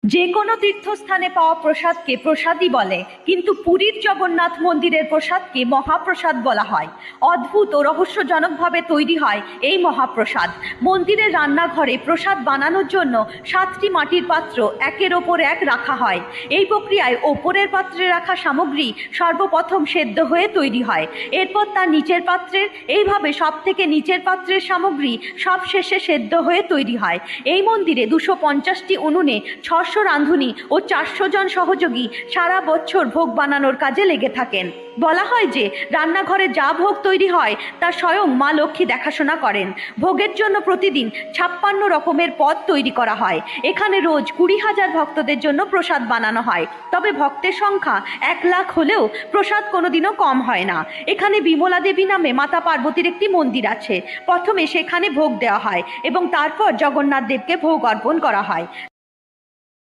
যে কোনো তীর্থস্থানে পাওয়া প্রসাদকে প্রসাদই বলে, কিন্তু পুরীর জগন্নাথ মন্দিরের প্রসাদকে মহাপ্রসাদ বলা হয়। অদ্ভুত ও রহস্যজনকভাবে তৈরি হয় এই মহাপ্রসাদ। মন্দিরের রান্নাঘরে প্রসাদ বানানোর জন্য 7টি মাটির পাত্র একের ওপর এক রাখা হয়। এই প্রক্রিয়ায় ওপরের পাত্রে রাখা সামগ্রী সর্বপ্রথম সেদ্ধ হয়ে তৈরি হয়, এরপর তার নিচের পাত্রের, এইভাবে সব থেকে নিচের পাত্রের সামগ্রী সব শেষে সেদ্ধ হয়ে তৈরি হয়। এই মন্দিরে 250টি উনুনে 600 রাঁধুনি ও 400 জন সহযোগী সারা বছর ভোগ বানানোর কাজে লেগে থাকেন। বলা হয় যে রান্নাঘরে যা ভোগ তৈরি হয় তা স্বয়ং মা লক্ষ্মী দেখাশোনা করেন। ভোগের জন্য প্রতিদিন 56 রকমের পদ তৈরি করা হয়। এখানে রোজ 20,000 ভক্তদের জন্য প্রসাদ বানানো হয়। তবে ভক্তের সংখ্যা 1 লাখ হলেও প্রসাদ কোনোদিনও কম হয় না। এখানে বিমলা দেবী নামে মাতা পার্বতীর একটি মন্দির আছে। প্রথমে সেখানে ভোগ দেওয়া হয় এবং তারপর জগন্নাথ দেবকে ভোগ অর্পণ করা হয়।